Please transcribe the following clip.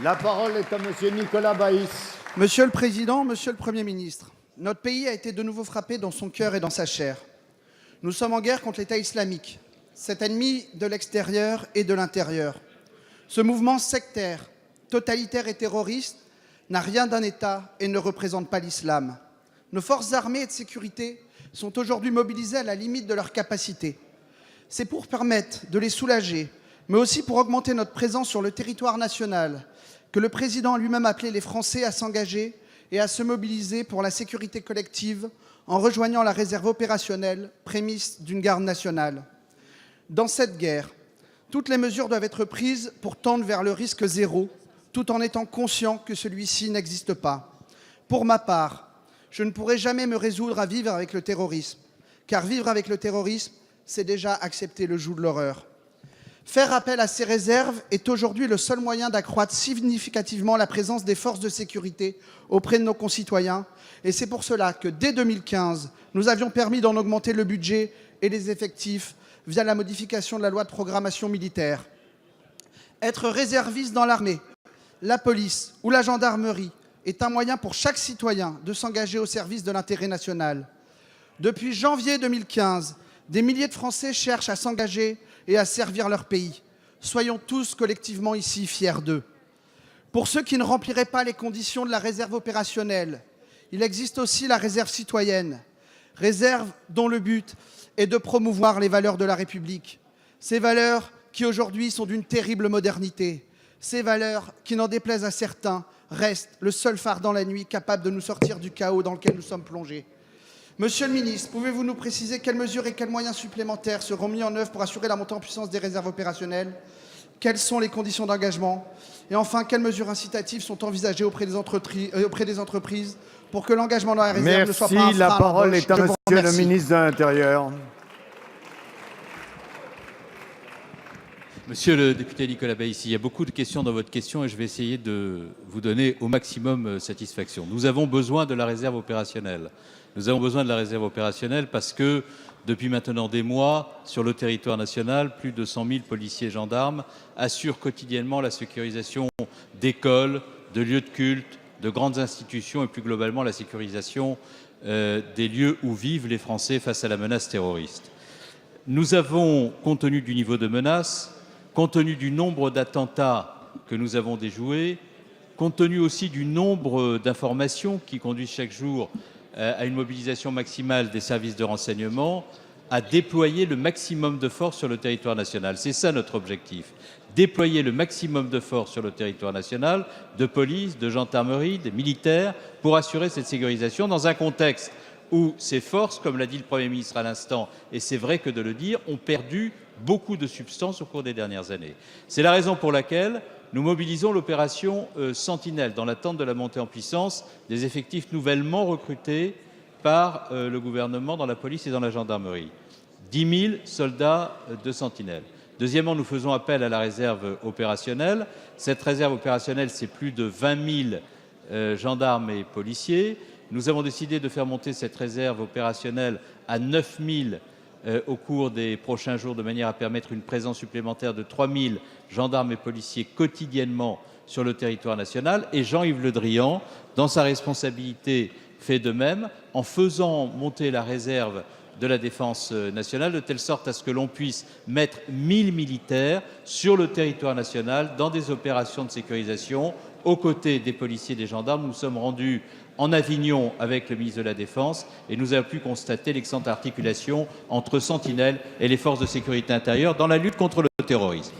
La parole est à Monsieur Nicolas Baïs. Monsieur le Président, Monsieur le Premier ministre, notre pays a été de nouveau frappé dans son cœur et dans sa chair. Nous sommes en guerre contre l'État islamique, cet ennemi de l'extérieur et de l'intérieur. Ce mouvement sectaire, totalitaire et terroriste n'a rien d'un État et ne représente pas l'islam. Nos forces armées et de sécurité sont aujourd'hui mobilisées à la limite de leur capacité. C'est pour permettre de les soulager, mais aussi pour augmenter notre présence sur le territoire national, que le Président a lui-même appelé les Français à s'engager et à se mobiliser pour la sécurité collective en rejoignant la réserve opérationnelle, prémisse d'une garde nationale. Dans cette guerre, toutes les mesures doivent être prises pour tendre vers le risque zéro, tout en étant conscient que celui-ci n'existe pas. Pour ma part, je ne pourrai jamais me résoudre à vivre avec le terrorisme, car vivre avec le terrorisme, c'est déjà accepter le joug de l'horreur. Faire appel à ces réserves est aujourd'hui le seul moyen d'accroître significativement la présence des forces de sécurité auprès de nos concitoyens. Et c'est pour cela que, dès 2015, nous avions permis d'en augmenter le budget et les effectifs via la modification de la loi de programmation militaire. Être réserviste dans l'armée, la police ou la gendarmerie est un moyen pour chaque citoyen de s'engager au service de l'intérêt national. Depuis janvier 2015, des milliers de Français cherchent à s'engager et à servir leur pays. Soyons tous collectivement ici fiers d'eux. Pour ceux qui ne rempliraient pas les conditions de la réserve opérationnelle, il existe aussi la réserve citoyenne, réserve dont le but est de promouvoir les valeurs de la République. Ces valeurs qui aujourd'hui sont d'une terrible modernité, ces valeurs qui, n'en déplaise à certains, restent le seul phare dans la nuit capable de nous sortir du chaos dans lequel nous sommes plongés. Monsieur le ministre, pouvez-vous nous préciser quelles mesures et quels moyens supplémentaires seront mis en œuvre pour assurer la montée en puissance des réserves opérationnelles? Quelles sont les conditions d'engagement? Et enfin, quelles mesures incitatives sont envisagées auprès des entreprises pour que l'engagement dans la réserve ne soit pas un frein à l'embauche? La parole est à Monsieur le ministre de l'Intérieur. Monsieur le député Nicolas Baïs, il y a beaucoup de questions dans votre question et je vais essayer de vous donner au maximum satisfaction. Nous avons besoin de la réserve opérationnelle. Nous avons besoin de la réserve opérationnelle parce que depuis maintenant des mois, sur le territoire national, plus de 100 000 policiers et gendarmes assurent quotidiennement la sécurisation d'écoles, de lieux de culte, de grandes institutions et plus globalement la sécurisation des lieux où vivent les Français face à la menace terroriste. Nous avons, compte tenu du niveau de menace, compte tenu du nombre d'attentats que nous avons déjoués, compte tenu aussi du nombre d'informations qui conduisent chaque jour à une mobilisation maximale des services de renseignement, à déployer le maximum de force sur le territoire national. C'est ça notre objectif, déployer le maximum de force sur le territoire national, de police, de gendarmerie, des militaires, pour assurer cette sécurisation dans un contexte où ces forces, comme l'a dit le Premier ministre à l'instant, et c'est vrai que de le dire, ont perdu beaucoup de substance au cours des dernières années. C'est la raison pour laquelle nous mobilisons l'opération Sentinelle dans l'attente de la montée en puissance des effectifs nouvellement recrutés par le gouvernement dans la police et dans la gendarmerie. 10 000 soldats de Sentinelle. Deuxièmement, nous faisons appel à la réserve opérationnelle. Cette réserve opérationnelle, c'est plus de 20 000 gendarmes et policiers. Nous avons décidé de faire monter cette réserve opérationnelle à 9 000 au cours des prochains jours, de manière à permettre une présence supplémentaire de 3 000 gendarmes et policiers quotidiennement sur le territoire national. Et Jean-Yves Le Drian, dans sa responsabilité, fait de même en faisant monter la réserve de la défense nationale, de telle sorte à ce que l'on puisse mettre 1 000 militaires sur le territoire national dans des opérations de sécurisation aux côtés des policiers et des gendarmes. Nous sommes rendus en Avignon avec le ministre de la Défense et nous avons pu constater l'excellente articulation entre Sentinelle et les forces de sécurité intérieure dans la lutte contre le terrorisme.